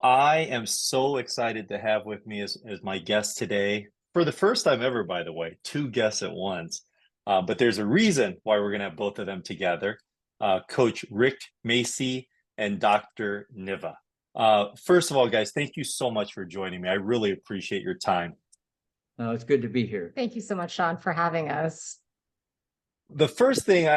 I am so excited to have with me as my guest today, for the first time ever, by the way, two guests at once. But there's a reason why we're going to have both of them together. Coach Rick Macci and Dr. Niva. First of all, guys, thank you so much for joining me. I really appreciate your time. It's good to be here. Thank you so much, Sean, for having us. The first thing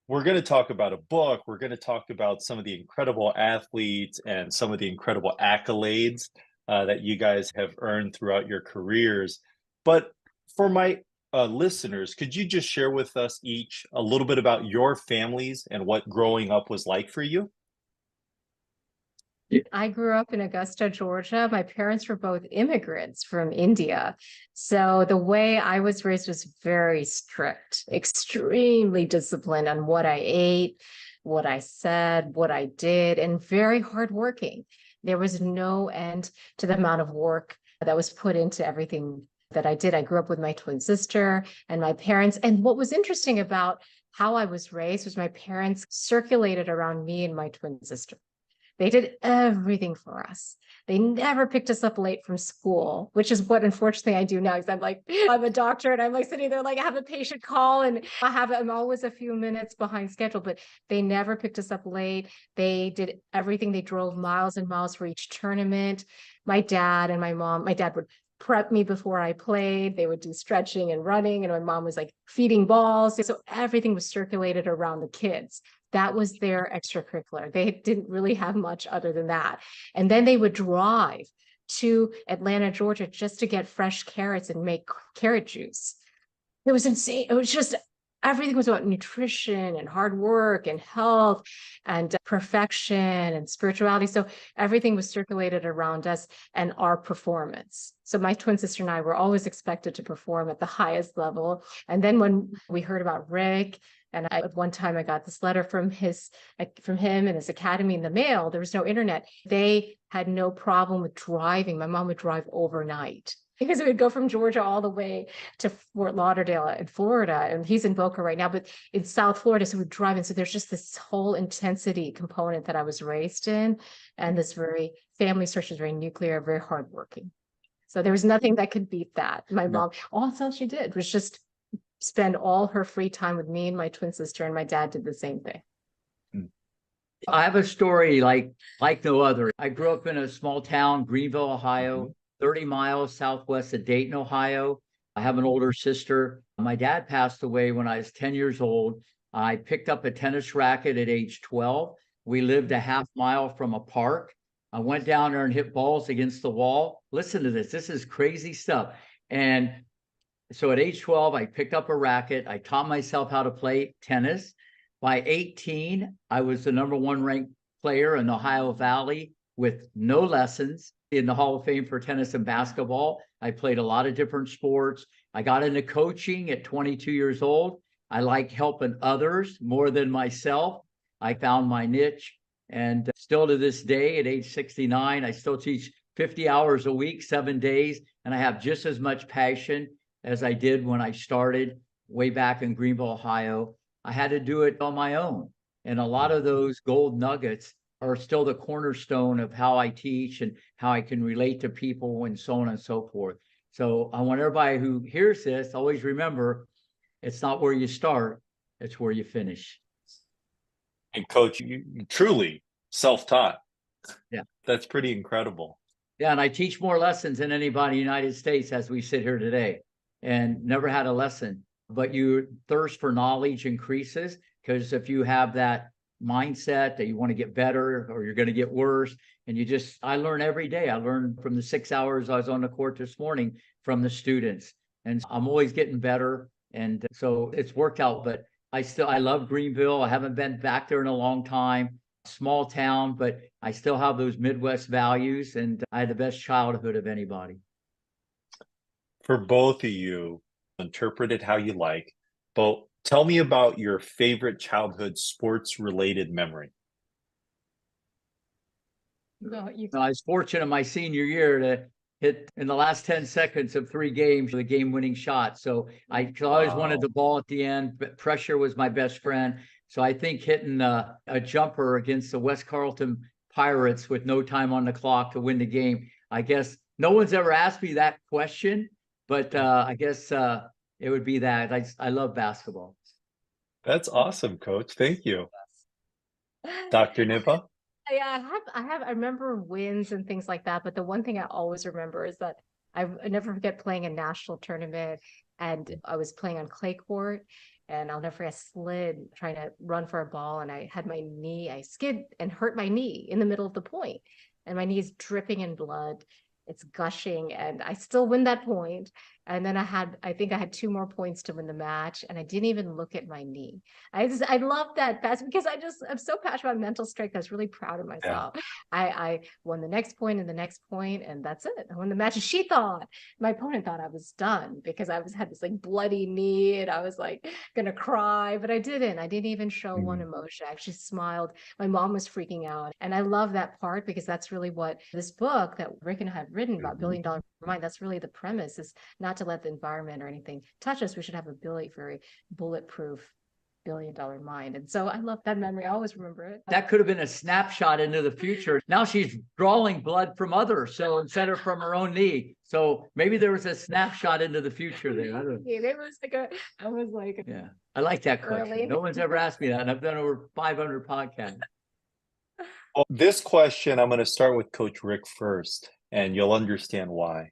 we're going to talk about a book. We're going to talk about some of the incredible athletes and some of the incredible accolades that you guys have earned throughout your careers. But for my listeners, could you just share with us each a little bit about your families and what growing up was like for you? I grew up in Augusta, Georgia. My parents were both immigrants from India. So the way I was raised was very strict, extremely disciplined on what I ate, what I said, what I did, and very hardworking. There was no end to the amount of work that was put into everything that I did. I grew up with my twin sister and my parents. And what was interesting about how I was raised was my parents circulated around me and my twin sister. They did everything for us. They never picked us up late from school, which is what unfortunately I do now, because I'm a doctor and I'm like sitting there like I have a patient call and I'm always a few minutes behind schedule, but they never picked us up late. They did everything. They drove miles and miles for each tournament. My dad and my dad would prep me before I played. They would do stretching and running, and my mom was like feeding balls. So everything was circulated around the kids. That was their extracurricular. They didn't really have much other than that. And then they would drive to Atlanta, Georgia, just to get fresh carrots and make carrot juice. It was insane. It was just, everything was about nutrition and hard work and health and perfection and spirituality. So everything was circulated around us and our performance. So my twin sister and I were always expected to perform at the highest level. And then when we heard about Rick, and at one time I got this letter from him and his academy in the mail. There was no internet. They had no problem with driving. My mom would drive overnight because it would go from Georgia all the way to Fort Lauderdale in Florida. And he's in Boca right now, but in South Florida. So we'd drive in. So there's just this whole intensity component that I was raised in. And this very family structure is very nuclear, very hardworking. So there was nothing that could beat that. My mom, all she did was just spend all her free time with me and my twin sister, and my dad did the same thing. I have a story like no other. I grew up in a small town, Greenville, Ohio, 30 miles southwest of Dayton, Ohio. I have an older sister. My dad passed away when I was 10 years old. I picked up a tennis racket at age 12. We lived a half mile from a park. I went down there and hit balls against the wall. Listen to this. This is crazy stuff. And so at age 12, I picked up a racket. I taught myself how to play tennis. By 18, I was the #1 ranked player in the Ohio Valley with no lessons in the Hall of Fame for tennis and basketball. I played a lot of different sports. I got into coaching at 22 years old. I like helping others more than myself. I found my niche. And still to this day, at age 69, I still teach 50 hours a week, 7 days. And I have just as much passion as I did when I started way back in Greenville, Ohio. I had to do it on my own. And a lot of those gold nuggets are still the cornerstone of how I teach and how I can relate to people and so on and so forth. So I want everybody who hears this, always remember, it's not where you start, it's where you finish. And Coach, you truly self-taught. Yeah. That's pretty incredible. Yeah, and I teach more lessons than anybody in the United States as we sit here today. And never had a lesson, but your thirst for knowledge increases, because if you have that mindset that you want to get better or you're going to get worse, and I learn every day. I learned from the 6 hours I was on the court this morning from the students, and I'm always getting better. And so it's worked out, but I love Greenville. I haven't been back there in a long time. Small town, but I still have those Midwest values, and I had the best childhood of anybody. For both of you, interpret it how you like, but tell me about your favorite childhood sports-related memory. I was fortunate my senior year to hit in the last 10 seconds of 3 games the game-winning shot. So I always wanted the ball at the end, but pressure was my best friend. So I think hitting a jumper against the West Carlton Pirates with no time on the clock to win the game? I guess no one's ever asked me that question, but I guess it would be that. I love basketball. That's awesome, Coach. Thank you. Dr. Niva? Yeah, I remember wins and things like that. But the one thing I always remember is that I never forget playing a national tournament, and I was playing on clay court, and I'll never forget, I slid trying to run for a ball, and I had I skid and hurt my knee in the middle of the point, and my knee is dripping in blood. It's gushing, and I still win that point. And then I think I had 2 more points to win the match, and I didn't even look at my knee. I love that fast because I'm so passionate about mental strength. I was really proud of Yeah. myself. I won the next point and the next point, and that's it. I won the match. And she thought, my opponent thought I was done because had this like bloody knee, and I was like gonna cry, but I didn't. I didn't even show one emotion. I actually smiled. My mom was freaking out, and I love that part because that's really what this book that Rick and I have written about, Billion Dollar Mind. That's really the premise, is not to let the environment or anything touch us. We should have a very bulletproof billion-dollar mind. And so I love that memory. I always remember it. That could have been a snapshot into the future. Now she's drawing blood from others, so instead of from her own knee. So maybe there was a snapshot into the future there. I don't know. Yeah, it was like Yeah, I like that question. Early. No one's ever asked me that, and I've done over 500 podcasts. Well, this question, I'm going to start with Coach Rick first, and you'll understand why.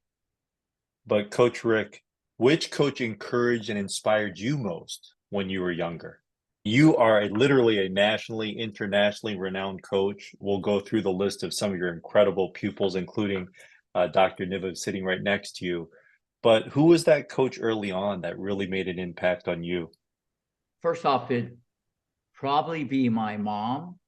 But Coach Rick, which coach encouraged and inspired you most when you were younger? You are literally a nationally, internationally renowned coach. We'll go through the list of some of your incredible pupils, including Dr. Niva sitting right next to you. But who was that coach early on that really made an impact on you? First off, it'd probably be my mom,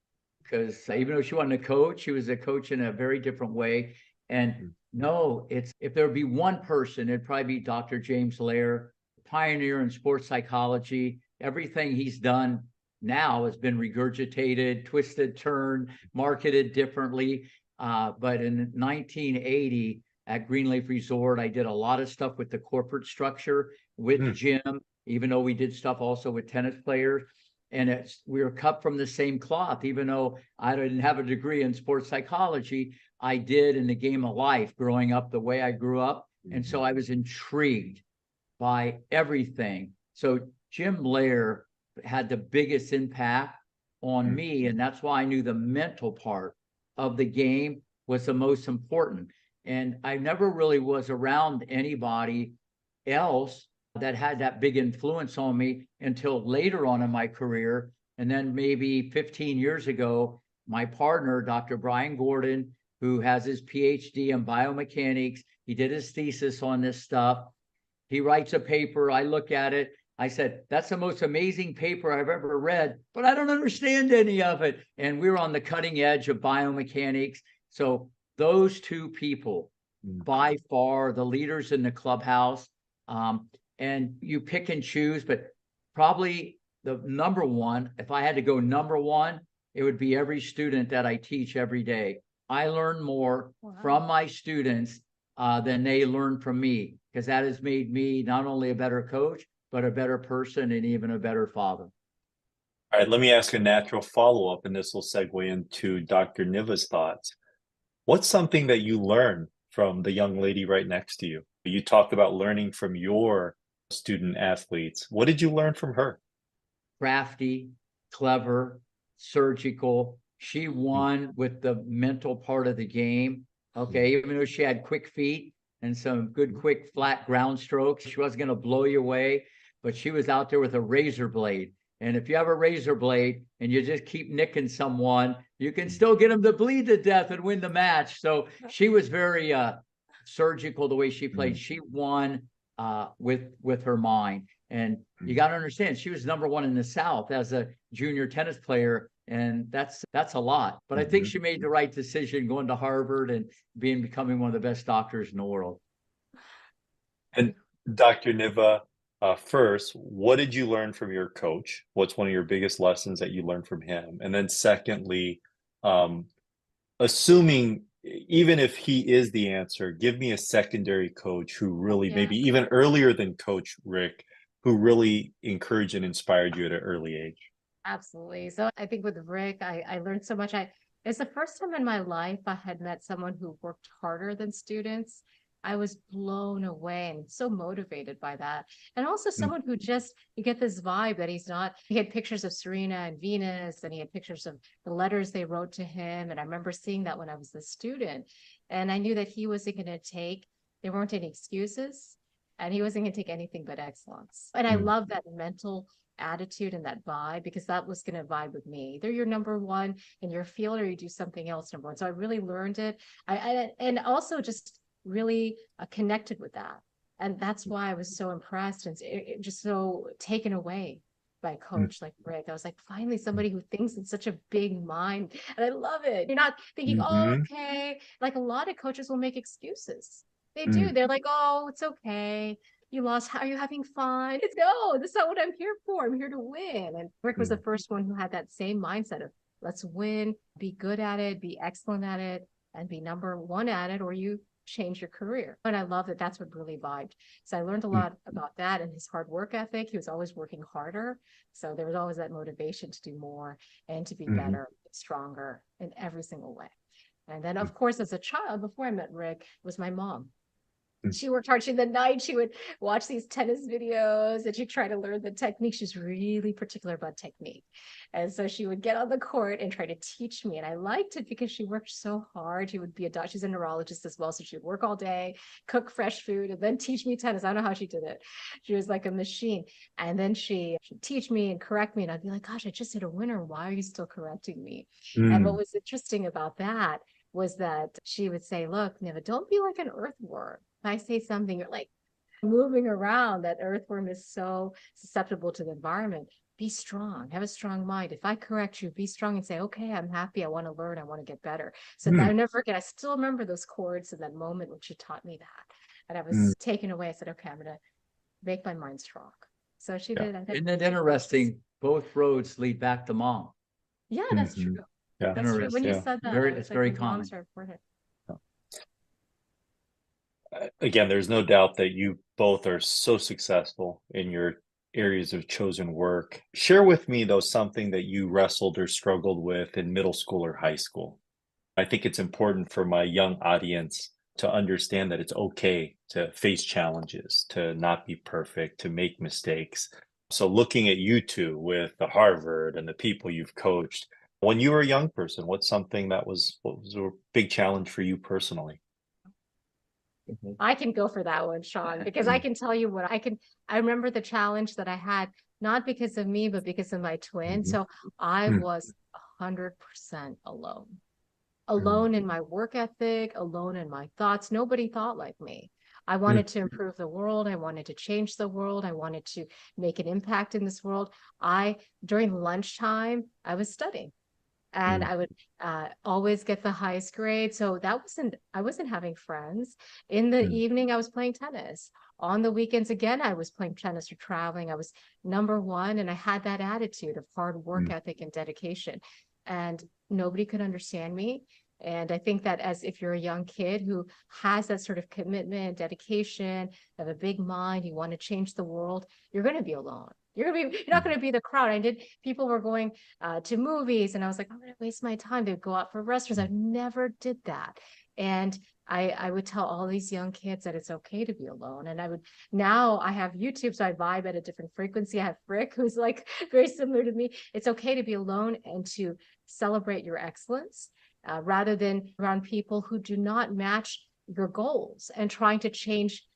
because even though she wasn't a coach, she was a coach in a very different way. And no, if there would be one person, it'd probably be Dr. James Lair, pioneer in sports psychology. Everything he's done now has been regurgitated, twisted, turned, marketed differently. But in 1980 at Greenleaf Resort, I did a lot of stuff with the corporate structure with Jim, even though we did stuff also with tennis players. And we were cut from the same cloth. Even though I didn't have a degree in sports psychology, I did in the game of life growing up the way I grew up. And so I was intrigued by everything. So Jim Lair had the biggest impact on me. And that's why I knew the mental part of the game was the most important. And I never really was around anybody else that had that big influence on me until later on in my career. And then maybe 15 years ago, my partner, Dr. Brian Gordon, who has his PhD in biomechanics, he did his thesis on this stuff. He writes a paper, I look at it, I said, that's the most amazing paper I've ever read, but I don't understand any of it. And we were on the cutting edge of biomechanics. So those two people, by far the leaders in the clubhouse, and you pick and choose, but probably the number one, if I had to go number one, it would be every student that I teach every day. I learn more from my students than they learn from me, because that has made me not only a better coach, but a better person and even a better father. All right, let me ask a natural follow-up, and this will segue into Dr. Niva's thoughts. What's something that you learned from the young lady right next to you? You talked about learning from your student athletes. What did you learn from her? Crafty, clever, surgical. She won with the mental part of the game. Okay, even though she had quick feet and some good, quick, flat ground strokes, she wasn't going to blow you away, but she was out there with a razor blade. And if you have a razor blade and you just keep nicking someone, you can still get them to bleed to death and win the match. So she was very surgical the way she played. She won with her mind. And you got to understand, she was number one in the South as a junior tennis player. And that's a lot. But I think she made the right decision going to Harvard and becoming one of the best doctors in the world. And Dr. Niva, first, what did you learn from your coach? What's one of your biggest lessons that you learned from him? And then secondly, assuming even if he is the answer, give me a secondary coach who really maybe even earlier than Coach Rick, who really encouraged and inspired you at an early age. Absolutely. So I think with Rick, I learned so much. It's the first time in my life I had met someone who worked harder than students. I was blown away and so motivated by that. And also Mm. someone who just, you get this vibe that he's not, he had pictures of Serena and Venus, and he had pictures of the letters they wrote to him. And I remember seeing that when I was a student. And I knew that he wasn't going to take, there weren't any excuses, and he wasn't going to take anything but excellence. And I Mm. love that mental attitude and that vibe, because that was going to vibe with me. Either you're number one in your field or you do something else number one. So I really learned it. And also just really connected with that. And that's why I was so impressed and just so taken away by a Mm. coach like Rick. I was like, finally, somebody who thinks in such a big mind. And I love it. You're not thinking, oh, Mhm. okay. Like a lot of coaches will make excuses. They do. Mm. They're like, oh, it's okay. You lost. Are you having fun? It's no, that's not what I'm here for. I'm here to win. And Rick was the Mm. first one who had that same mindset of let's win, be good at it, be excellent at it, and be number one at it, or you change your career. And I love that that's what really vibed. So I learned a Mm. lot about that and his hard work ethic. He was always working harder. So there was always that motivation to do more and to be Mhm. better, stronger in every single way. And then, of course, as a child, before I met Rick, was my mom. Mm. She worked hard. She, the night she would watch these tennis videos and she'd try to learn the technique. She's really particular about technique. And so she would get on the court and try to teach me. And I liked it because she worked so hard. She would be a doctor. She's a neurologist as well. So she'd work all day, cook fresh food, and then teach me tennis. I don't know how she did it. She was like a machine. And then she'd teach me and correct me. And I'd be like, gosh, I just hit a winner. Why are you still correcting me? And what Mm. was interesting about that was that she would say, look, Niva, don't be like an earthworm. If I say something, you're like moving around. That earthworm is so susceptible to the environment. Be strong, have a strong mind. If I correct you, be strong and say, okay, I'm happy. I want to learn. I want to get better. So I Mm. never forget. I still remember those chords and that moment when she taught me that. And I Mm. was taken away. I said, okay, I'm going to make my mind strong. So she Yeah. did. I think. Isn't it interesting? Both roads lead back to mom. Yeah, that's Mhm. true. Yeah. That's true. When you Interesting. said that, Very, I was it's like, very the moms common. are important. Again, there's no doubt that you both are so successful in your areas of chosen work. Share with me, though, something that you wrestled or struggled with in middle school or high school. I think it's important for my young audience to understand that it's okay to face challenges, to not be perfect, to make mistakes. So, looking at you two with the Harvard and the people you've coached, when you were a young person, what's something that was what was a big challenge for you personally? I can go for that one, Sean, because I Mm. can tell you what I can. I remember the challenge that I had, not because of me, but because of my twin. Mhm. So I Mm. was 100% alone, Mm. alone in my work ethic, alone in my thoughts. Nobody thought like me. I Mm. wanted to improve the world. I wanted to change the world. I wanted to make an impact in this world. During lunchtime, I was studying and Mm. I would always get the highest grade. So I wasn't having friends. In the Mm. evening, I was playing tennis. On the weekends, again, I was playing tennis or traveling. I was number one, and I had that attitude of hard work Mm. ethic and dedication. And nobody could understand me. And I think that as if you're a young kid who has that sort of commitment, dedication, have a big mind, you want to change the world, you're going to be alone. You're not going Mm. to be the crowd. People were going to movies. And I was like, I'm going to waste my time. They'd go out for restaurants. I Mm. never did that. And I would tell all these young kids that it's okay to be alone. And now I have YouTube, so I vibe at a different frequency. I have Frick, who's like very similar to me. It's okay to be alone and to celebrate your excellence rather than around people who do not match your goals and trying to change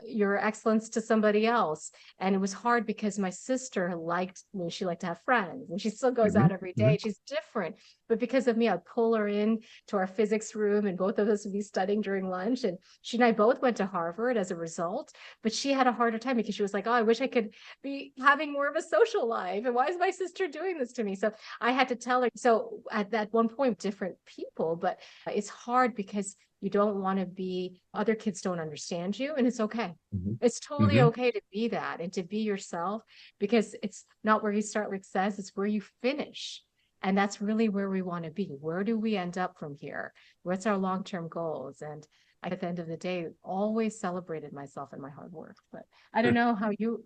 your excellence to somebody else. And it was hard because my sister liked me. She liked to have friends and she still goes Mhm. out every day. Mhm. She's different. But because of me, I'd pull her in to our physics room and both of us would be studying during lunch. And she and I both went to Harvard as a result. But she had a harder time because she was like, oh, I wish I could be having more of a social life. And why is my sister doing this to me? So I had to tell her. So at that one point, different people, but it's hard because you don't want to be, other kids don't understand you, and it's okay. Mhm. It's totally Mhm. okay to be that and to be yourself because it's not where you start, Rick says, it's where you finish. And that's really where we want to be. Where do we end up from here? What's our long-term goals? And at the end of the day, always celebrated myself and my hard work. But I don't know how you're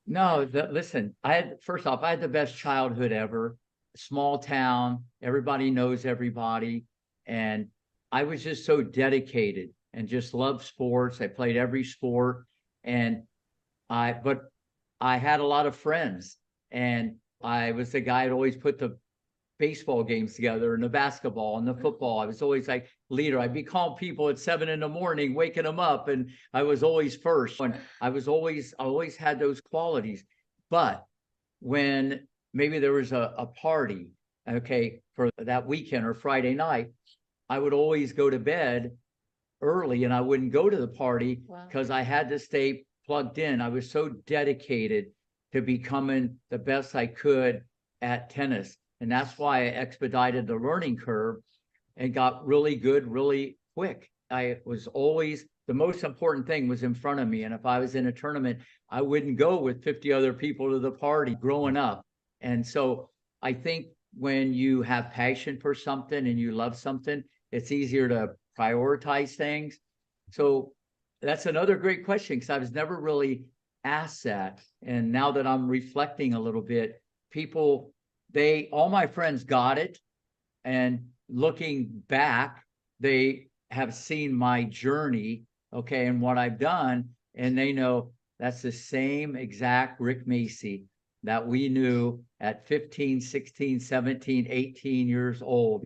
No, listen, first off, I had the best childhood ever. small town, everybody knows everybody. And I was just so dedicated and just loved sports. I played every sport, and but I had a lot of friends, and I was the guy that always put the baseball games together and the basketball and the football. I was always like leader. I'd be calling people at 7 a.m, waking them up, and I was always first. And I always had those qualities. But when maybe there was a party, okay, for that weekend or Friday night, I would always go to bed early and I wouldn't go to the party because I had to stay plugged in. I was so dedicated to becoming the best I could at tennis. And that's why I expedited the learning curve and got really good really quick. I was always, the most important thing was in front of me. And if I was in a tournament, I wouldn't go with 50 other people to the party growing up. And so I think when you have passion for something and you love something, it's easier to prioritize things. So that's another great question, because I was never really asked that. And now that I'm reflecting a little bit, people, all my friends got it. And looking back, they have seen my journey, okay, and what I've done, and they know that's the same exact Rick Macci that we knew at 15, 16, 17, 18 years old.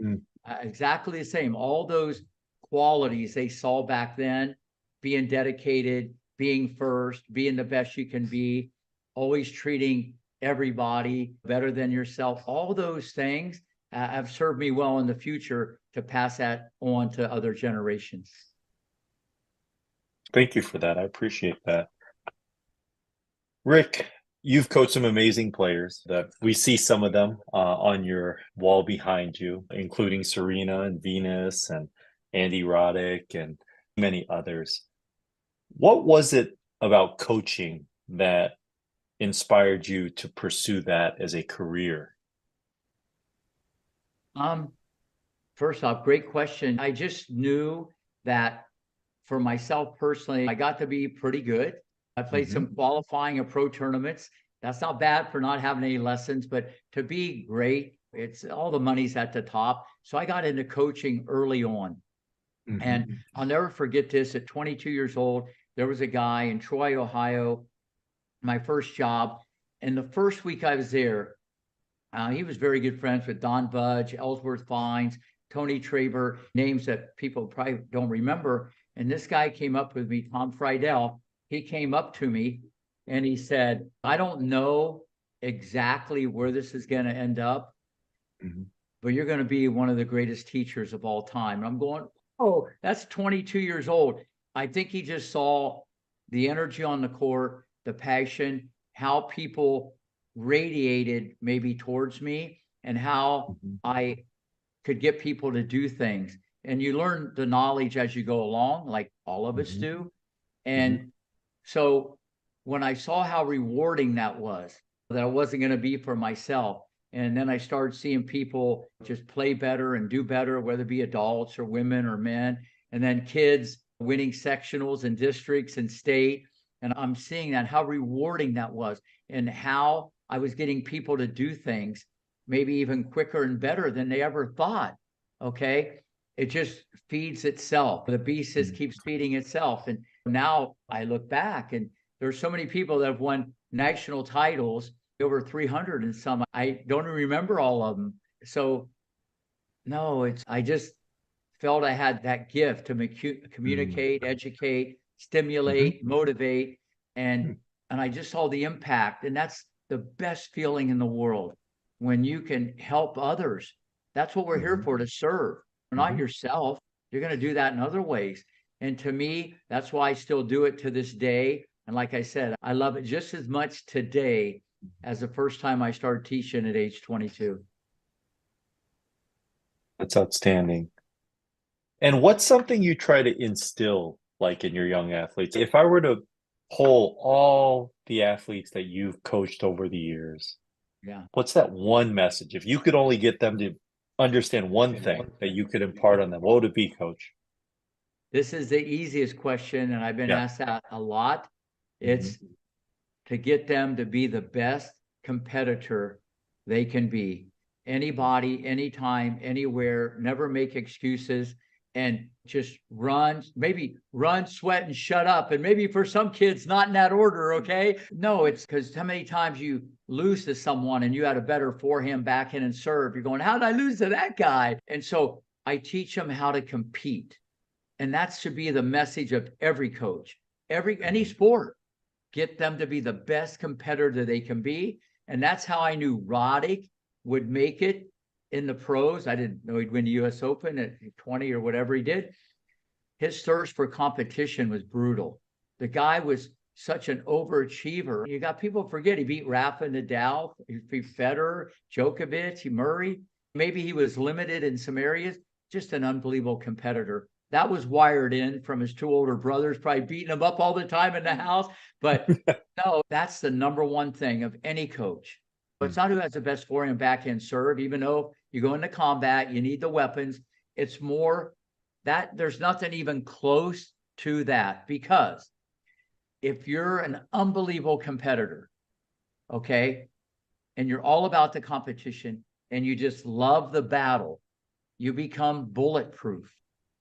Exactly the same. All those qualities they saw back then, being dedicated, being first, being the best you can be, always treating everybody better than yourself. All those things have served me well in the future to pass that on to other generations. Thank you for that. I appreciate that. Rick, you've coached some amazing players that we see some of them on your wall behind you, including Serena and Venus and Andy Roddick and many others. What was it about coaching that inspired you to pursue that as a career? First off, great question. I just knew that for myself personally, I got to be pretty good. I played some qualifying and pro tournaments. That's not bad for not having any lessons, but to be great, it's all the money's at the top. So I got into coaching early on. And I'll never forget this. At 22 years old, there was a guy in Troy, Ohio, my first job. And the first week I was there, he was very good friends with Don Budge, Ellsworth Fines, Tony Traber, names that people probably don't remember. And this guy came up with me, Tom Friedel. He came up to me and he said, I don't know exactly where this is going to end up, but you're going to be one of the greatest teachers of all time. And I'm going, oh, that's 22 years old. I think he just saw the energy on the court, the passion, how people radiated maybe towards me, and how I could get people to do things. And you learn the knowledge as you go along, like all of us do. And so when I saw how rewarding that was, that I wasn't going to be for myself, and then I started seeing people just play better and do better, whether it be adults or women or men, and then kids winning sectionals and districts and state. And I'm seeing that, how rewarding that was, and how I was getting people to do things maybe even quicker and better than they ever thought. Okay. It just feeds itself. The beast just keeps feeding itself. And now I look back and there's so many people that have won national titles, over 300 and some. I don't remember all of them. So no, I just felt I had that gift to communicate, educate, stimulate, motivate. And I just saw the impact. And that's the best feeling in the world, when you can help others. That's what we're here for, to serve. Not yourself. You're going to do that in other ways. And to me, that's why I still do it to this day. And like I said, I love it just as much today as the first time I started teaching at age 22. That's outstanding. And what's something you try to instill, like, in your young athletes? If I were to poll all the athletes that you've coached over the years, what's that one message? If you could only get them to understand one thing that you could impart on them, what would it be, Coach? This is the easiest question, and I've been asked that a lot. It's to get them to be the best competitor they can be. anybody, anytime, anywhere, never make excuses, and just run, maybe run, sweat, and shut up. And maybe for some kids, not in that order, okay? No, it's because how many times you lose to someone and you had a better forehand, backhand, and serve. You're going, how did I lose to that guy? And so I teach them how to compete. And that should be the message of every coach, any sport. Get them to be the best competitor they can be. And that's how I knew Roddick would make it in the pros. I didn't know he'd win the US Open at 20 or whatever he did. His thirst for competition was brutal. The guy was such an overachiever. You got people forget he beat Rafa, Nadal, he beat Federer, Djokovic, Murray. Maybe he was limited in some areas, just an unbelievable competitor. That was wired in from his two older brothers, probably beating him up all the time in the house. But no, that's the number one thing of any coach. But it's not who has the best forehand, backhand serve, even though you go into combat, you need the weapons. It's more that there's nothing even close to that, because if you're an unbelievable competitor, okay, and you're all about the competition and you just love the battle, you become bulletproof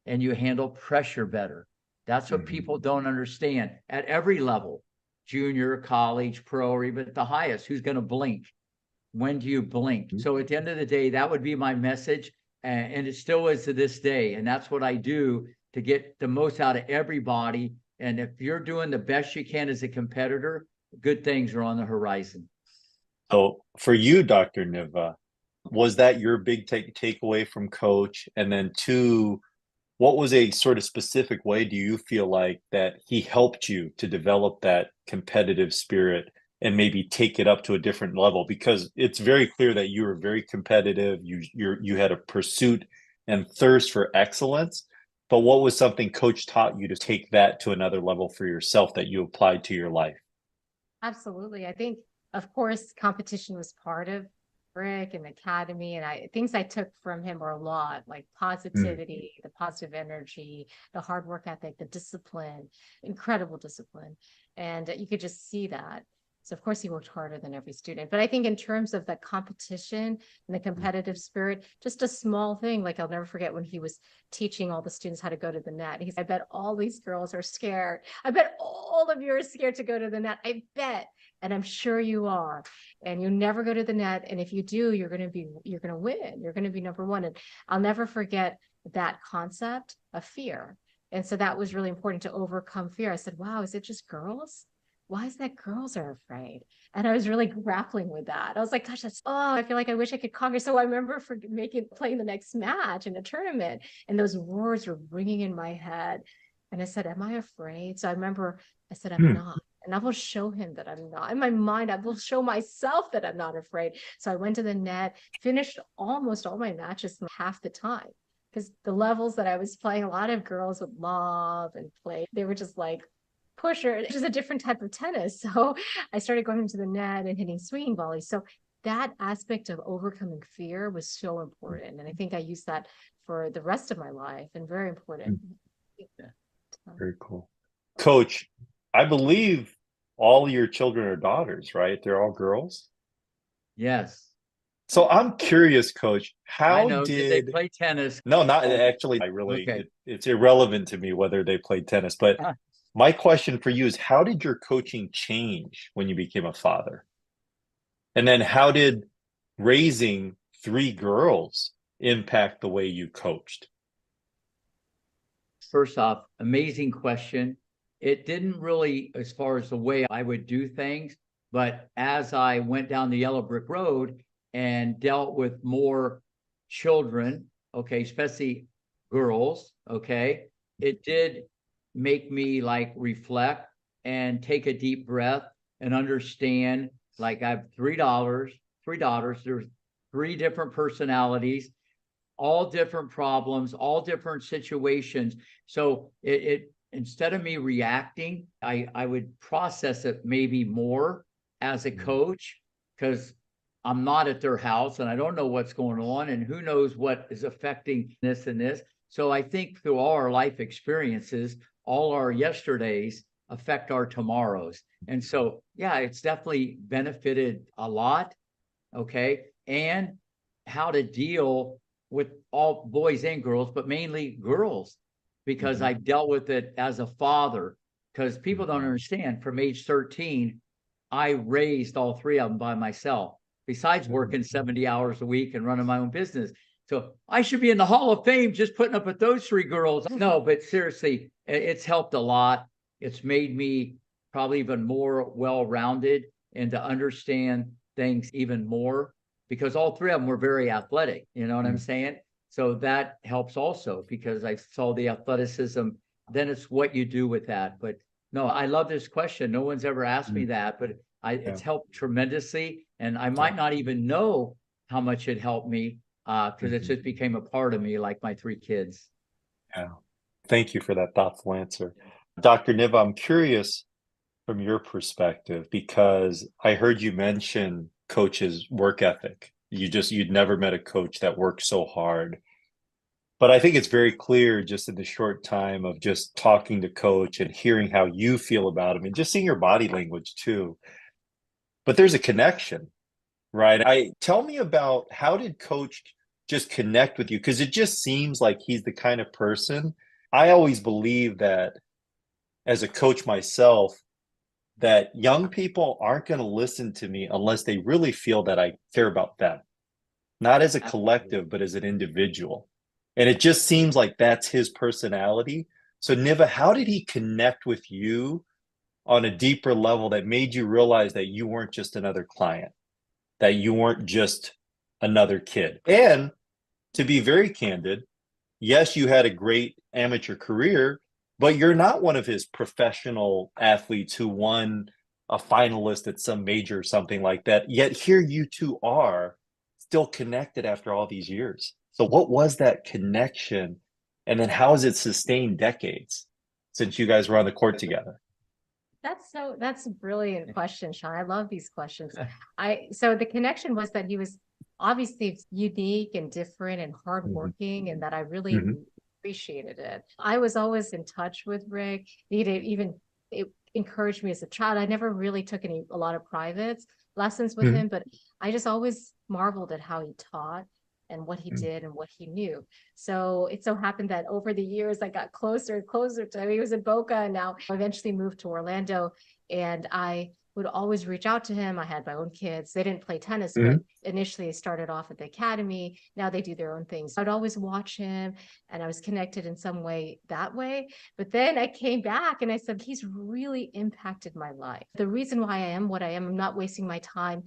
and you handle pressure better. That's what people don't understand at every level, junior, college, pro, or even at the highest. Who's going to blink? When do you blink? So at the end of the day, that would be my message. And it still is to this day. And that's what I do to get the most out of everybody. And if you're doing the best you can as a competitor, good things are on the horizon. So for you, Dr. Niva, was that your big takeaway from coach? And then two, what was a sort of specific way do you feel like that he helped you to develop that competitive spirit and maybe take it up to a different level? Because it's very clear that you were very competitive. You had a pursuit and thirst for excellence. But what was something coach taught you to take that to another level for yourself that you applied to your life? Absolutely. I think, of course, competition was part of Rick and the academy, and things I took from him were a lot, like positivity, the positive energy, the hard work ethic, the discipline, incredible discipline. And you could just see that. So of course he worked harder than every student. But I think in terms of the competition and the competitive spirit, just a small thing, like I'll never forget when he was teaching all the students how to go to the net. He's, I bet all these girls are scared. I bet all of you are scared to go to the net. I bet. And I'm sure you are. And you never go to the net. And if you do, you're going to win. You're going to be number one. And I'll never forget that concept of fear. And so that was really important to overcome fear. I said, wow, is it just girls? Why is that girls are afraid? And I was really grappling with that. I was like, gosh, I feel like I wish I could conquer. So I remember playing the next match in a tournament, and those words were ringing in my head. And I said, am I afraid? So I remember I said, I'm not. And I will show him that I'm not. In my mind, I will show myself that I'm not afraid. So I went to the net, finished almost all my matches in half the time. Because the levels that I was playing, a lot of girls would love and play. They were just like, pusher, which is a different type of tennis. So I started going into the net and hitting swinging volleys. So that aspect of overcoming fear was so important. And I think I used that for the rest of my life, and very important. Very cool. Coach, I believe all your children are daughters, right? They're all girls? Yes. So I'm curious, Coach, did they play tennis? No, not actually. It's irrelevant to me whether they played tennis, but my question for you is, how did your coaching change when you became a father? And then how did raising 3 girls impact the way you coached? First off, amazing question. It didn't really, as far as the way I would do things, but as I went down the yellow brick road and dealt with more children, okay, especially girls, okay, it did make me like reflect and take a deep breath and understand, like I have three daughters, there's 3 different personalities, all different problems, all different situations. So it instead of me reacting, I would process it maybe more as a coach, because I'm not at their house and I don't know what's going on and who knows what is affecting this and this. So I think through all our life experiences, all our yesterdays affect our tomorrows. And so, yeah, it's definitely benefited a lot. Okay. And how to deal with all boys and girls, but mainly girls, because I've dealt with it as a father. Because people don't understand, from age 13, I raised all three of them by myself, besides working 70 hours a week and running my own business. So I should be in the Hall of Fame just putting up with those three girls. No, but seriously, it's helped a lot. It's made me probably even more well-rounded and to understand things even more, because all three of them were very athletic. You know what I'm saying? So that helps also, because I saw the athleticism. Then it's what you do with that. But no, I love this question. No one's ever asked me that, but it's helped tremendously. And I might not even know how much it helped me, because it just became a part of me, like my three kids. Yeah. Thank you for that thoughtful answer. Dr. Niva, I'm curious from your perspective, because I heard you mention coach's work ethic. You'd never met a coach that worked so hard. But I think it's very clear just in the short time of just talking to coach and hearing how you feel about him and just seeing your body language too. But there's a connection, right? Tell me about, how did coach just connect with you? Because it just seems like he's the kind of person. I always believe that, as a coach myself, that young people aren't going to listen to me unless they really feel that I care about them, not as a collective, but as an individual. And it just seems like that's his personality. So Niva, how did he connect with you on a deeper level that made you realize that you weren't just another client, that you weren't just another kid? And to be very candid, yes, you had a great amateur career, but you're not one of his professional athletes who won a finalist at some major or something like that. Yet here you two are still connected after all these years. So what was that connection? And then how has it sustained decades since you guys were on the court together? That's a brilliant question, Sean. I love these questions. So the connection was that he was obviously unique and different and hardworking, and that I really appreciated it. I was always in touch with Rick. It encouraged me as a child. I never really took a lot of private lessons with him, but I just always marveled at how he taught and what he did and what he knew. So it so happened that over the years, I got closer and closer to him. He was in Boca, and now I eventually moved to Orlando, and I would always reach out to him. I had my own kids. They didn't play tennis, but initially they started off at the academy. Now they do their own things. I'd always watch him, and I was connected in some way that way. But then I came back and I said, he's really impacted my life. The reason why I am what I am, I'm not wasting my time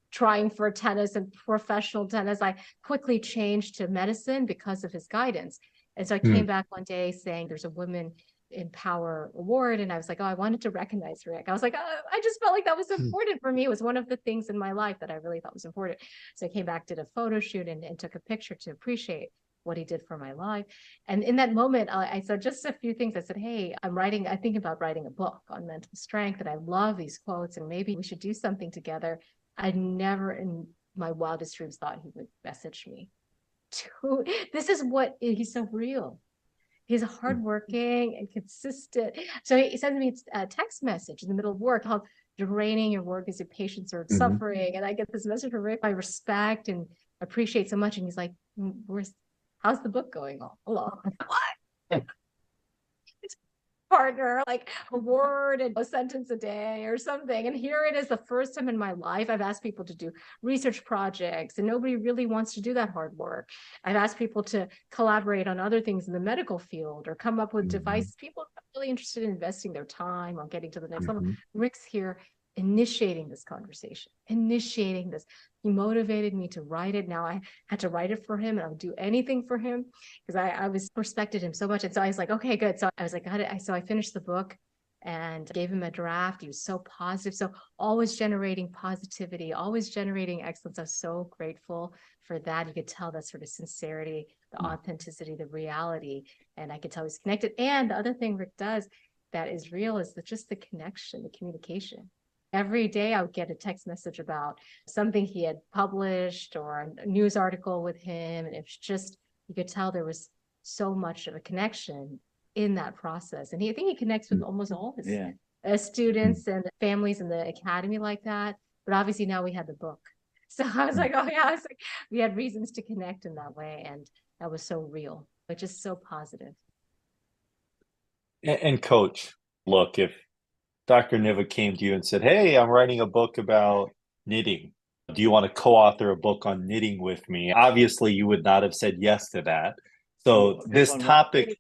trying for tennis and professional tennis. I quickly changed to medicine because of his guidance. And so I came back one day saying there's a Women in Power award. And I was like, oh, I wanted to recognize Rick. I was like, oh, I just felt like that was important for me. It was one of the things in my life that I really thought was important. So I came back, did a photo shoot, and took a picture to appreciate what he did for my life. And in that moment, I said just a few things. I said, hey, I think about writing a book on mental strength, and I love these quotes, and maybe we should do something together. I never in my wildest dreams thought he would message me. This is what, he's so real. He's hardworking and consistent. So he sends me a text message in the middle of work, how draining your work is, your patients are suffering. And I get this message from Rick I respect and appreciate so much. And he's like, how's the book going along? What? Partner, like a word and a sentence a day or something. And here it is, the first time in my life I've asked people to do research projects, and nobody really wants to do that hard work. I've asked people to collaborate on other things in the medical field or come up with devices. People are really interested in investing their time on getting to the next level. Rick's here initiating this conversation, initiating this. He motivated me to write it. Now I had to write it for him, and I would do anything for him because I respected him so much. And so I was like, okay, good. So I was like, got it. So I finished the book and gave him a draft. He was so positive. So always generating positivity, always generating excellence. I was so grateful for that. You could tell that sort of sincerity, the authenticity, the reality. And I could tell he's connected. And the other thing Rick does that is real is just the connection, the communication. Every day I would get a text message about something he had published or a news article with him. And it's just, you could tell there was so much of a connection in that process. And I think he connects with almost all his students and families in the academy like that. But obviously now we had the book. So I was like, oh yeah, I was like, we had reasons to connect in that way. And that was so real, but just so positive. And coach, look, if Dr. Niva came to you and said, "Hey, I'm writing a book about knitting. Do you want to co-author a book on knitting with me?" Obviously, you would not have said yes to that. So this On what? topic,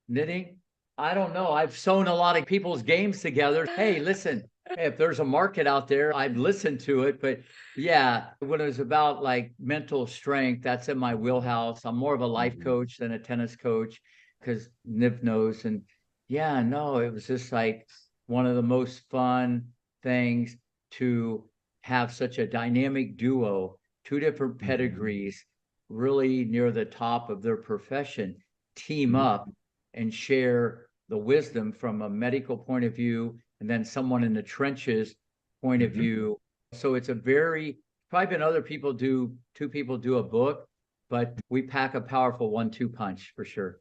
Knitting? I don't know. I've sewn a lot of people's games together. Hey, listen, if there's a market out there, I'd listen to it. But yeah, when it was about like mental strength, that's in my wheelhouse. I'm more of a life coach than a tennis coach because Niv knows. And yeah, no, it was just like one of the most fun things to have such a dynamic duo, two different pedigrees, really near the top of their profession, team up and share the wisdom from a medical point of view and then someone in the trenches point of view. So it's a very, probably been other people do, two people do a book, but we pack a powerful 1-2 punch for sure.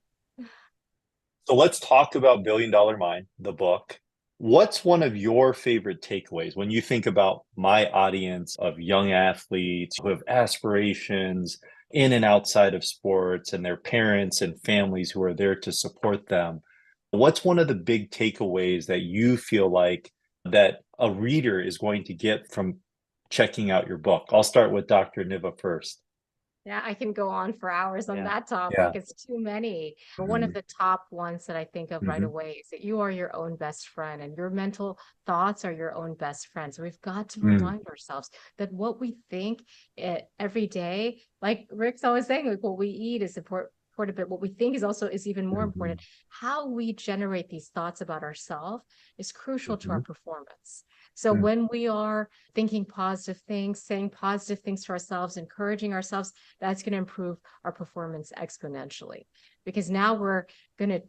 so let's talk about Billion Dollar Mind, the book. What's one of your favorite takeaways when you think about my audience of young athletes who have aspirations in and outside of sports and their parents and families who are there to support them? What's one of the big takeaways that you feel like that a reader is going to get from checking out your book? I'll start with Dr. Niva first. Yeah, I can go on for hours on Yeah. that topic. Yeah. It's too many. But one of the top ones that I think of right Mhm. away is that you are your own best friend and your mental thoughts are your own best friends. So we've got to Mm. remind ourselves that what we think every day, like Rick's always saying, like what we eat is important. But what we think is even more important. How we generate these thoughts about ourselves is crucial to our performance. So Mm. when we are thinking positive things, saying positive things to ourselves, encouraging ourselves, that's going to improve our performance exponentially because now we're going to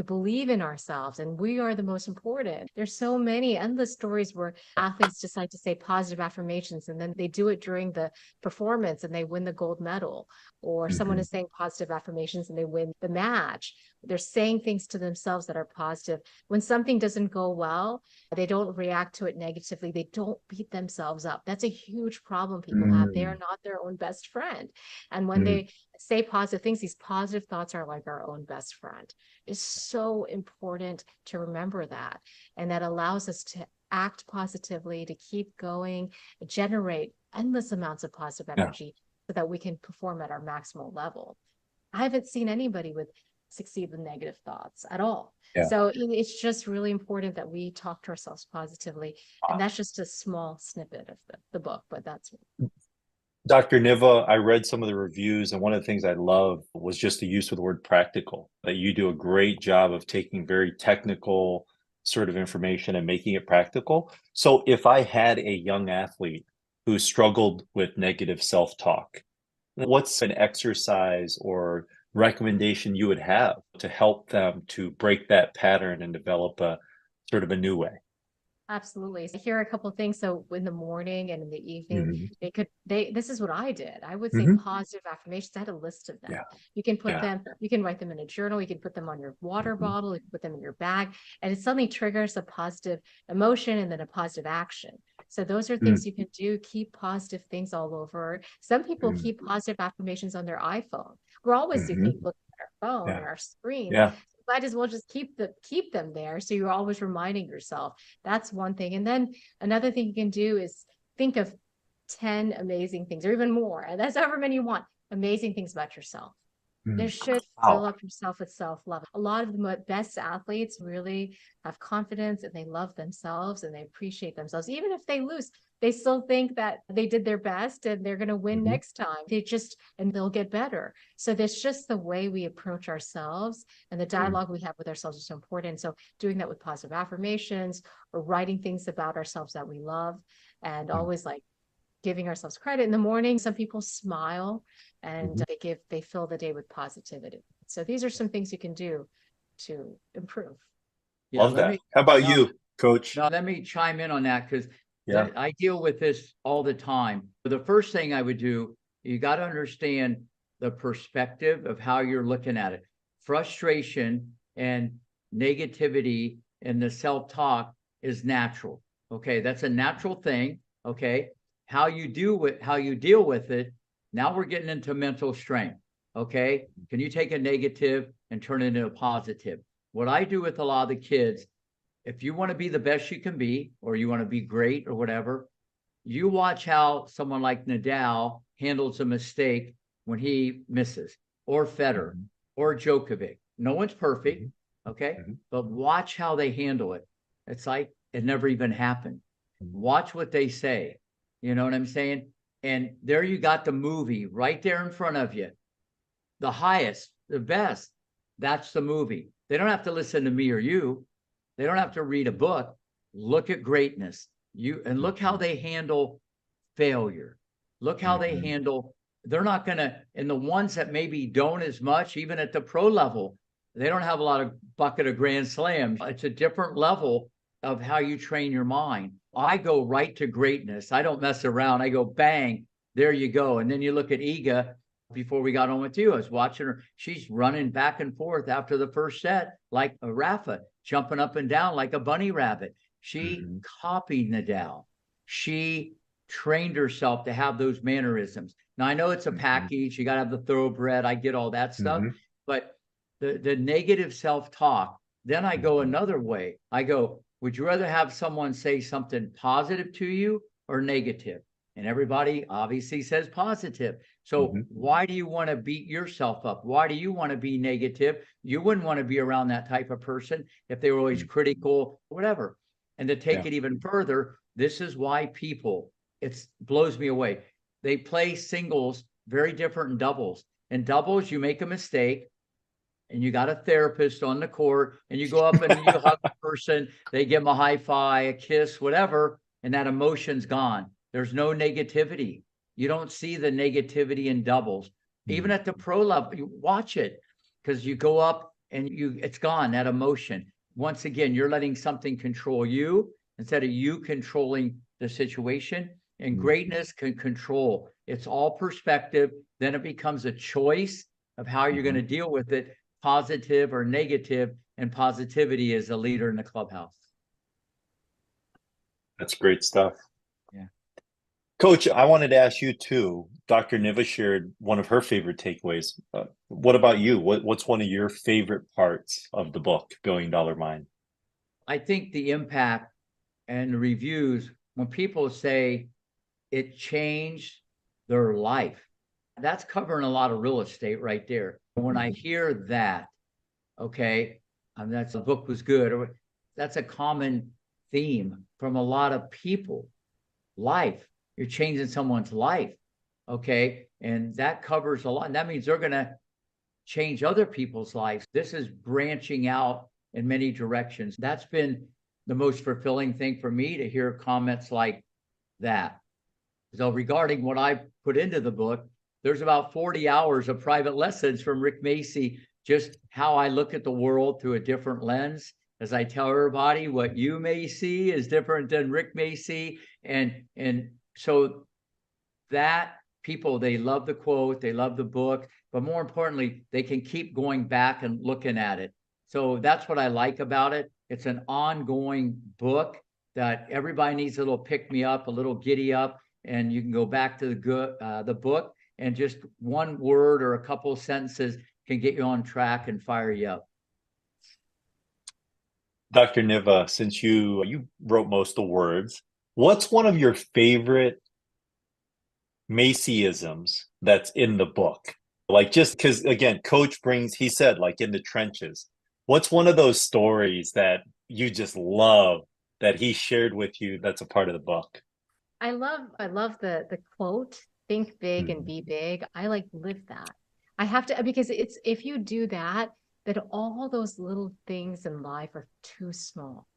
believe in ourselves and we are the most important. There's so many endless stories where athletes decide to say positive affirmations and then they do it during the performance and they win the gold medal, or someone is saying positive affirmations and they win the match. They're saying things to themselves that are positive. When something doesn't go well, they don't react to it negatively. They don't beat themselves up. That's a huge problem people have. They are not their own best friend. And when they say positive things, these positive thoughts are like our own best friend. It's so important to remember that. And that allows us to act positively, to keep going, generate endless amounts of positive Yeah. energy so that we can perform at our maximal level. I haven't seen anybody with succeed with negative thoughts at all. Yeah. So it's just really important that we talk to ourselves positively. And that's just a small snippet of the book, but that's Dr. Niva, I read some of the reviews, and one of the things I love was just the use of the word practical, that you do a great job of taking very technical sort of information and making it practical. So if I had a young athlete who struggled with negative self-talk, what's an exercise or recommendation you would have to help them to break that pattern and develop a sort of a new way? absolutely. So here are a couple of things. So in the morning and in the evening, this is what I did. I would say positive affirmations. I had a list of them. Yeah. You can put Yeah. them, you can write them in a journal, you can put them on your water bottle, you can put them in your bag, and it suddenly triggers a positive emotion and then a positive action. So those are things you can do. Keep positive things all over. Some people keep positive affirmations on their iPhone. We're always looking at our phone Yeah. or our screens. Yeah. Might as well just keep them there so you're always reminding yourself. That's one thing. And then another thing you can do is think of 10 amazing things or even more, and that's however many you want, amazing things about yourself. There should fill up yourself with self-love. A lot of the best athletes really have confidence and they love themselves and they appreciate themselves. Even if they lose, they still think that they did their best and they're going to win next time. And they'll get better. So there's just the way we approach ourselves and the dialogue we have with ourselves is so important. So doing that with positive affirmations or writing things about ourselves that we love and always like giving ourselves credit in the morning. Some people smile and they fill the day with positivity. So these are some things you can do to improve. Yeah, Love that. How about you, Coach? Now, let me chime in on that because Yeah. I deal with this all the time. The first thing I would do, you got to understand the perspective of how you're looking at it. Frustration and negativity and the self-talk is natural. Okay, that's a natural thing. Okay, how you deal with it. Now we're getting into mental strength. Okay. Can you take a negative and turn it into a positive? What I do with a lot of the kids, if you want to be the best you can be, or you want to be great or whatever, you watch how someone like Nadal handles a mistake when he misses, or Federer, or Djokovic. No one's perfect, okay? But watch how they handle it. It's like it never even happened. Watch what they say. You know what I'm saying? And there you got the movie right there in front of you. The highest, the best. That's the movie. They don't have to listen to me or you. They don't have to read a book. Look at greatness. And look how they handle failure. Look how they handle, they're not going to, and the ones that maybe don't as much, even at the pro level, they don't have a lot of bucket of grand slams. It's a different level of how you train your mind. I go right to greatness. I don't mess around. I go bang, there you go. And then you look at Iga. Before we got on with you, I was watching her. She's running back and forth after the first set like a Rafa, jumping up and down like a bunny rabbit. She copied Nadal. She trained herself to have those mannerisms. Now, I know it's a package. You got to have the thoroughbred. I get all that stuff. But the negative self-talk, then I go another way. I go, would you rather have someone say something positive to you or negative? And everybody obviously says positive. So why do you want to beat yourself up? Why do you want to be negative? You wouldn't want to be around that type of person if they were always critical, whatever. And to take it even further, this is why people, it blows me away. They play singles very different in doubles. In doubles, you make a mistake and you got a therapist on the court and you go up and you hug the person, they give them a high five, a kiss, whatever, and that emotion's gone. There's no negativity. You don't see the negativity in doubles. Even at the pro level, you watch it because you go up and it's gone, that emotion. Once again, you're letting something control you instead of you controlling the situation. And greatness can control. It's all perspective. Then it becomes a choice of how you're going to deal with it, positive or negative. And positivity is a leader in the clubhouse. That's great stuff. Yeah. Coach, I wanted to ask you too. Dr. Niva shared one of her favorite takeaways. What about you? What's one of your favorite parts of the book, $1 Billion Mind? I think the impact and the reviews, when people say it changed their life, that's covering a lot of real estate right there. When I hear that, okay, that's the book was good, or that's a common theme from a lot of people. Life, you're changing someone's life, okay, and that covers a lot. And that means they're going to change other people's lives. This is branching out in many directions. That's been the most fulfilling thing for me, to hear comments like that. So regarding what I put into the book, there's about 40 hours of private lessons from Rick Macci, just how I look at the world through a different lens. As I tell everybody, what you may see is different than Rick may see. And so that people, they love the quote, they love the book, but more importantly, they can keep going back and looking at it. So that's what I like about it. It's an ongoing book that everybody needs a little pick me up, a little giddy up, and you can go back to the book, and just one word or a couple of sentences can get you on track and fire you up. Dr. Niva, since you wrote most of the words, what's one of your favorite Macyisms that's in the book? Like, just because, again, Coach he said, like, in the trenches. What's one of those stories that you just love that he shared with you that's a part of the book? I love the quote, think big and be big. I live that. I have to, because it's, if you do that, then all those little things in life are too small.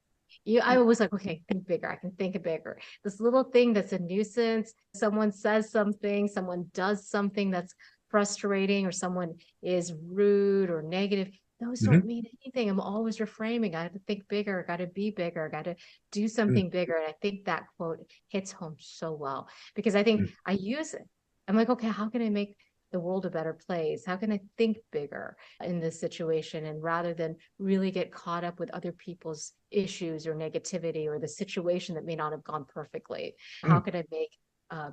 I was like, okay, think bigger. I can think bigger. This little thing that's a nuisance. Someone says something, someone does something that's frustrating, or someone is rude or negative. Those don't mean anything. I'm always reframing. I have to think bigger. I got to be bigger. I got to do something bigger. And I think that quote hits home so well, because I think I use it. I'm like, okay, how can I make the world a better place? How can I think bigger in this situation? And rather than really get caught up with other people's issues or negativity or the situation that may not have gone perfectly, how can I make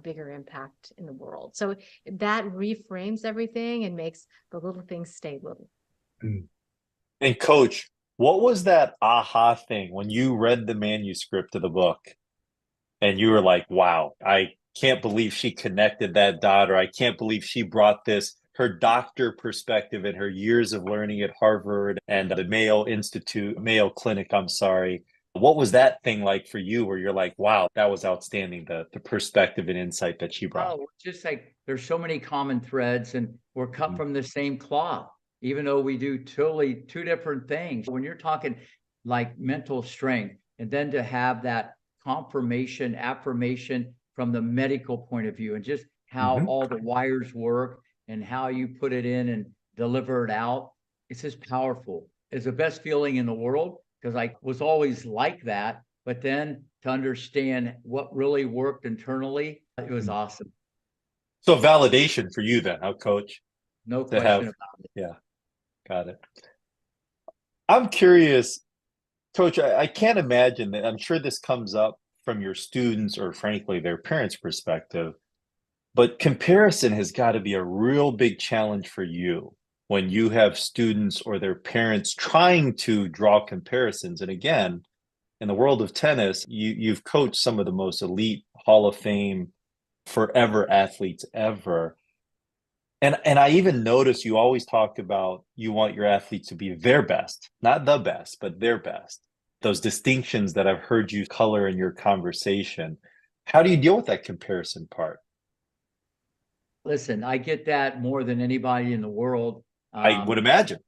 bigger impact in the world. So that reframes everything and makes the little things stay little. And coach, what was that aha thing when you read the manuscript of the book and you were like, wow, I can't believe she connected that dot, or I can't believe she brought this, her doctor perspective and her years of learning at Harvard and the Mayo Clinic, I'm sorry. What was that thing like for you where you're like, wow, that was outstanding, the perspective and insight that she brought? Oh, just like there's so many common threads and we're cut from the same cloth, even though we do totally two different things. When you're talking like mental strength, and then to have that confirmation, affirmation from the medical point of view, and just how all the wires work and how you put it in and deliver it out, it's just powerful. It's the best feeling in the world because I was always like that. But then to understand what really worked internally, it was awesome. So validation for you then, huh, coach? No To question have, about it. yeah, got it. I'm curious, coach, I can't imagine that. I'm sure this comes up from your students or frankly their parents' perspective, but comparison has got to be a real big challenge for you when you have students or their parents trying to draw comparisons. And again, in the world of tennis, you've coached some of the most elite Hall of Fame forever athletes ever. And I even notice you always talk about you want your athletes to be their best, not the best, but their best. Those distinctions that I've heard you color in your conversation. How do you deal with that comparison part? Listen, I get that more than anybody in the world. I would imagine.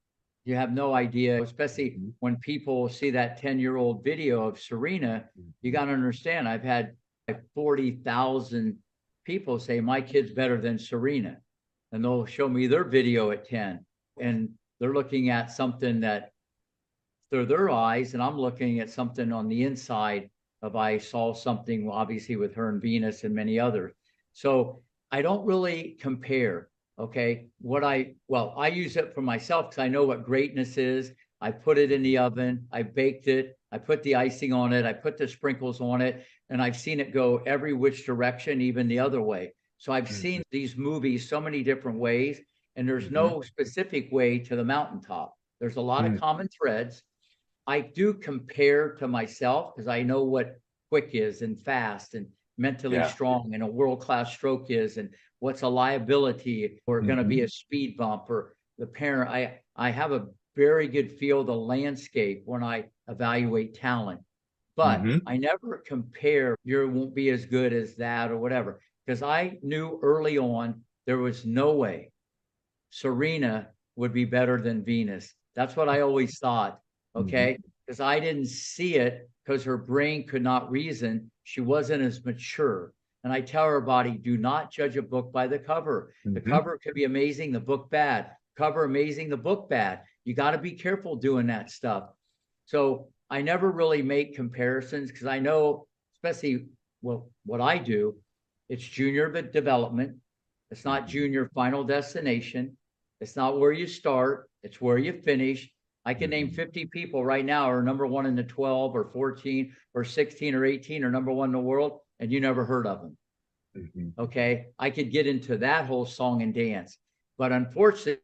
You have no idea, especially when people see that 10-year-old video of Serena. You got to understand, I've had 40,000 people say my kid's better than Serena, and they'll show me their video at 10, and they're looking at something that through their eyes, and I'm looking at something on the inside of I saw something obviously with her and Venus and many others. So I don't really compare. Okay. I use it for myself because I know what greatness is. I put it in the oven, I baked it, I put the icing on it, I put the sprinkles on it, and I've seen it go every which direction, even the other way. So I've seen these movies so many different ways, and there's no specific way to the mountaintop. There's a lot of common threads. I do compare to myself because I know what quick is and fast and mentally Yeah. strong and a world-class stroke is, and what's a liability or going to be a speed bump or the parent. I have a very good feel of the landscape when I evaluate talent, but I never compare. You won't be as good as that or whatever, because I knew early on there was no way Serena would be better than Venus. That's what I always thought. Okay. Because I didn't see it because her brain could not reason. She wasn't as mature. And I tell everybody, do not judge a book by the cover. The cover could be amazing, the book bad. Cover amazing, the book bad. You got to be careful doing that stuff. So I never really make comparisons because I know, especially what I do, it's junior development. It's not junior final destination. It's not where you start. It's where you finish. I can name 50 people right now are number one in the 12 or 14 or 16 or 18 or number one in the world, and you never heard of them. Okay. I could get into that whole song and dance, but unfortunately,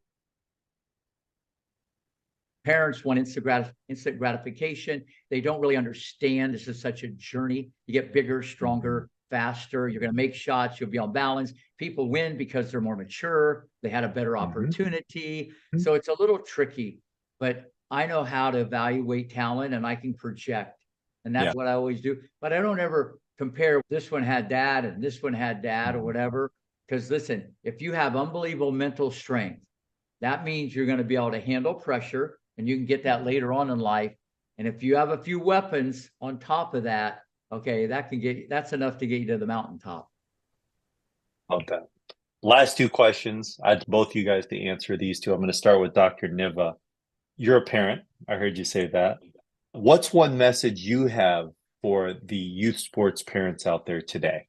parents want instant gratification. They don't really understand this is such a journey. You get bigger, stronger, faster. You're going to make shots. You'll be on balance. People win because they're more mature. They had a better opportunity. So it's a little tricky, but I know how to evaluate talent and I can project. And that's what I always do. But I don't ever compare this one had that and this one had that or whatever. Because listen, if you have unbelievable mental strength, that means you're going to be able to handle pressure, and you can get that later on in life. And if you have a few weapons on top of that, okay, that's enough to get you to the mountaintop. Love that. Last two questions. I'd both you guys to answer these two. I'm going to start with Dr. Niva. You're a parent. I heard you say that. What's one message you have for the youth sports parents out there today?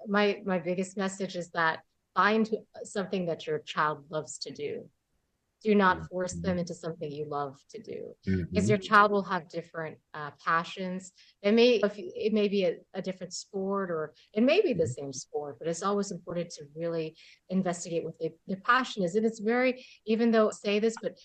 My biggest message is that find something that your child loves to do. Do not force them into something you love to do, because Mhm. your child will have different passions. It may be a different sport, or it may be the same sport, but it's always important to really investigate what their passion is. And it's very, even though I say this, but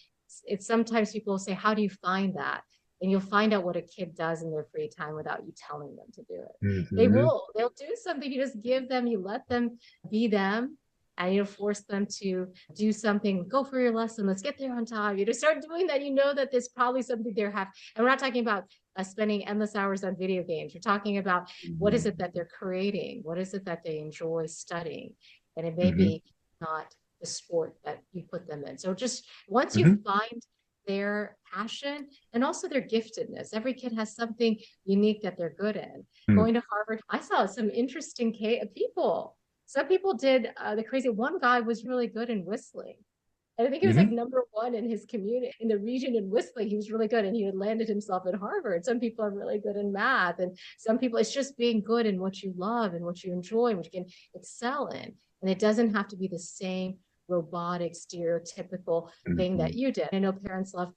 it's sometimes people say, how do you find that? And you'll find out what a kid does in their free time without you telling them to do it. Mhm. They'll do something. You just give them, you let them be them, and you force them to do something. Go for your lesson. Let's get there on time. You just start doing that. You know that there's probably something they're having. And we're not talking about spending endless hours on video games. We're talking about what is Mhm. it that they're creating? What is it that they enjoy studying? And it may Mhm. be not the sport that you put them in. So just once you Mhm. find their passion and also their giftedness, every kid has something unique that they're good in. Mhm. Going to Harvard, I saw some interesting people. Some people did the crazy. One guy was really good in whistling. And I think he was like Mhm. number 1 in his community, in the region in whistling. He was really good, and he had landed himself at Harvard. Some people are really good in math, and some people, it's just being good in what you love and what you enjoy and what you can excel in. And it doesn't have to be the same robotic, stereotypical thing that Mhm. you did. I know parents love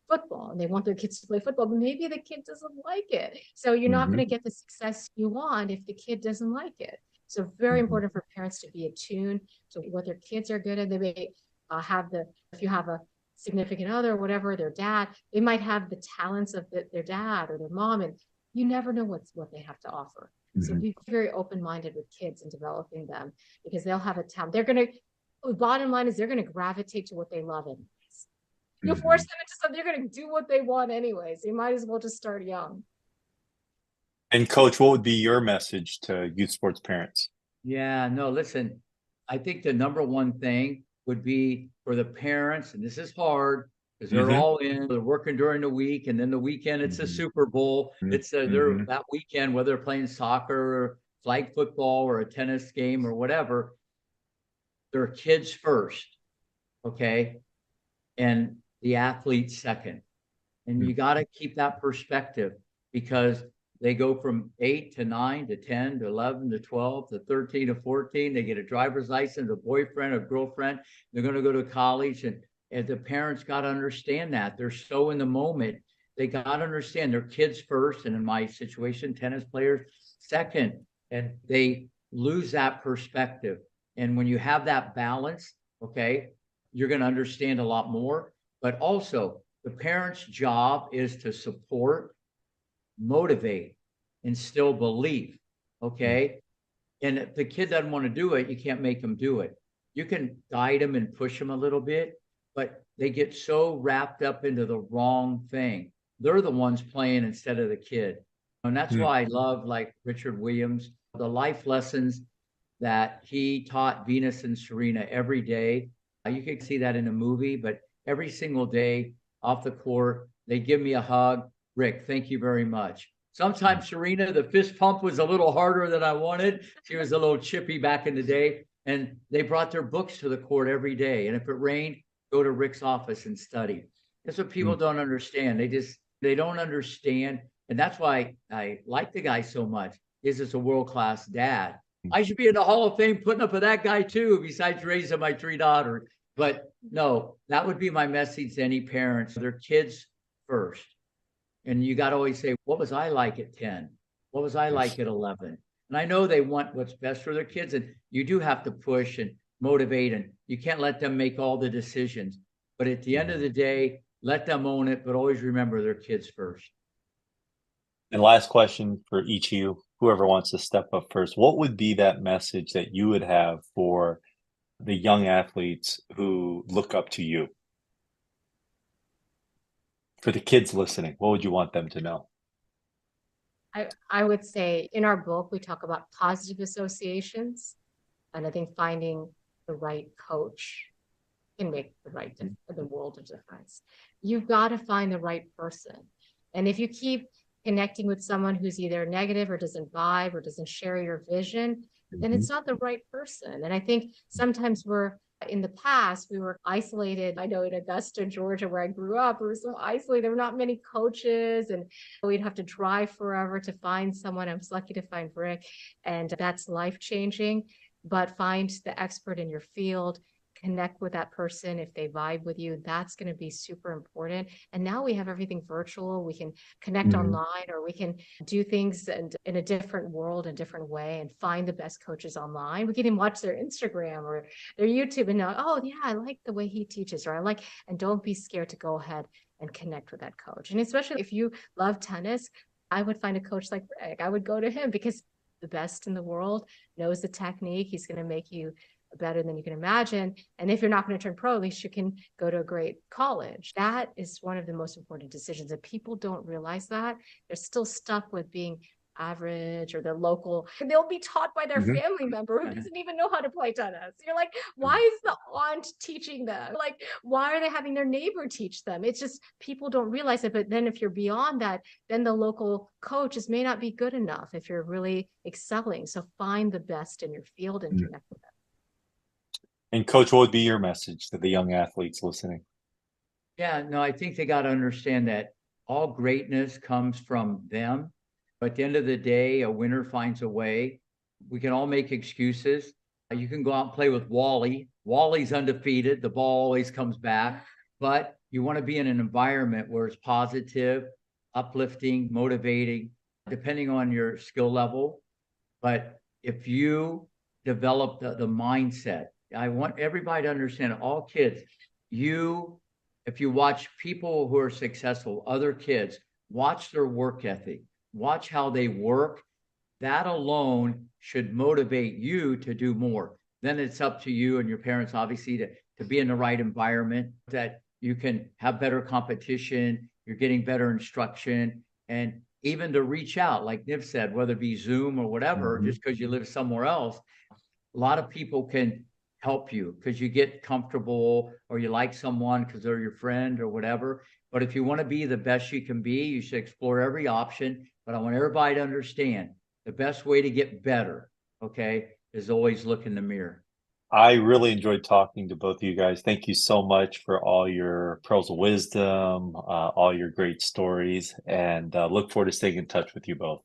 football and they want their kids to play football, but maybe the kid doesn't like it. So you're not going Mhm. to get the success you want if the kid doesn't like it. So very Mhm. important for parents to be attuned to what their kids are good at. They may if you have a significant other or whatever, their dad, they might have the talents of their dad or their mom, and you never know what they have to offer. So Mhm. be very open-minded with kids and developing them, because they'll have a talent. They're going to, the bottom line is they're going to gravitate to what they love anyways. You force Mhm. them into something, they're going to do what they want anyways. You might as well just start young. And coach, what would be your message to youth sports parents? Yeah, no, listen, I think the number one thing would be for the parents, and this is hard because they're Mhm. all in, they're working during the week, and then the weekend it's a Mhm. Super Bowl. Mhm. It's they're Mhm. that weekend, whether they're playing soccer or flag football or a tennis game or whatever, they're kids first, okay, and the athletes second. And you got to keep that perspective, because they go from 8 to 9 to 10 to 11 to 12 to 13 to 14. They get a driver's license, a boyfriend, a girlfriend. They're going to go to college. And the parents got to understand that. They're so in the moment. They got to understand their kids first. And in my situation, tennis players second. And they lose that perspective. And when you have that balance, okay, you're going to understand a lot more. But also, the parent's job is to support, motivate, instill belief. Okay. And if the kid doesn't want to do it, you can't make them do it. You can guide them and push them a little bit, but they get so wrapped up into the wrong thing. They're the ones playing instead of the kid. And that's Mhm. why I love, like Richard Williams, the life lessons that he taught Venus and Serena every day. You can see that in a movie, but every single day off the court, they give me a hug. Rick, thank you very much. Sometimes Serena, the fist pump was a little harder than I wanted. She was a little chippy back in the day. And they brought their books to the court every day. And if it rained, go to Rick's office and study. That's what people Mhm. don't understand. They don't understand. And that's why I like the guy so much. Is it's a world-class dad. I should be in the Hall of Fame putting up with that guy too, besides raising my 3 daughters. But no, that would be my message to any parents. Their kids first. And you got to always say, what was I like at 10? What was I like at 11? And I know they want what's best for their kids. And you do have to push and motivate, and you can't let them make all the decisions. But at the end of the day, let them own it, but always remember their kids first. And last question for each of you, whoever wants to step up first. What would be that message that you would have for the young athletes who look up to you? For the kids listening, what would you want them to know? I would say in our book, we talk about positive associations. And I think finding the right coach can make the world of difference. You've got to find the right person. And if you keep connecting with someone who's either negative or doesn't vibe or doesn't share your vision, then Mhm. it's not the right person. And I think sometimes in the past, we were isolated. I know in Augusta, Georgia, where I grew up, we were so isolated. There were not many coaches, and we'd have to drive forever to find someone. I was lucky to find Rick, and that's life changing. But find the expert in your field, connect with that person. If they vibe with you, that's going to be super important. And now we have everything virtual. We can connect online, or we can do things in a different world, a different way, and find the best coaches online. We can even watch their Instagram or their YouTube and know, oh yeah, I like the way he teaches, or I like, and don't be scared to go ahead and connect with that coach. And especially if you love tennis, I would find a coach like Rick. I would go to him because the best in the world, knows the technique. He's going to make you better than you can imagine. And if you're not going to turn pro, at least you can go to a great college. That is one of the most important decisions. If people don't realize that, they're still stuck with being average or the local, and they'll be taught by their family member who doesn't even know how to play tennis. You're like, why is the aunt teaching them? Like, why are they having their neighbor teach them? It's just people don't realize it. But then if you're beyond that, then the local coaches may not be good enough if you're really excelling. So find the best in your field and connect with them. And Coach, what would be your message to the young athletes listening? Yeah, no, I think they got to understand that all greatness comes from them. But at the end of the day, a winner finds a way. We can all make excuses. You can go out and play with Wally. Wally's undefeated. The ball always comes back. But you want to be in an environment where it's positive, uplifting, motivating, depending on your skill level. But if you develop the mindset, I want everybody to understand, all kids, if you watch people who are successful, other kids, watch their work ethic, watch how they work. That alone should motivate you to do more. Then it's up to you and your parents, obviously, to be in the right environment that you can have better competition, you're getting better instruction, and even to reach out, like Niv said, whether it be Zoom or whatever, just because you live somewhere else. A lot of people can help you because you get comfortable, or you like someone because they're your friend or whatever. But if you want to be the best you can be, you should explore every option. But I want everybody to understand the best way to get better, okay, is always look in the mirror. I really enjoyed talking to both of you guys. Thank you so much for all your pearls of wisdom, all your great stories, and look forward to staying in touch with you both.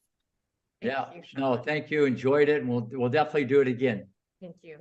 Yeah, no, thank you. Enjoyed it, and we'll definitely do it again. Thank you.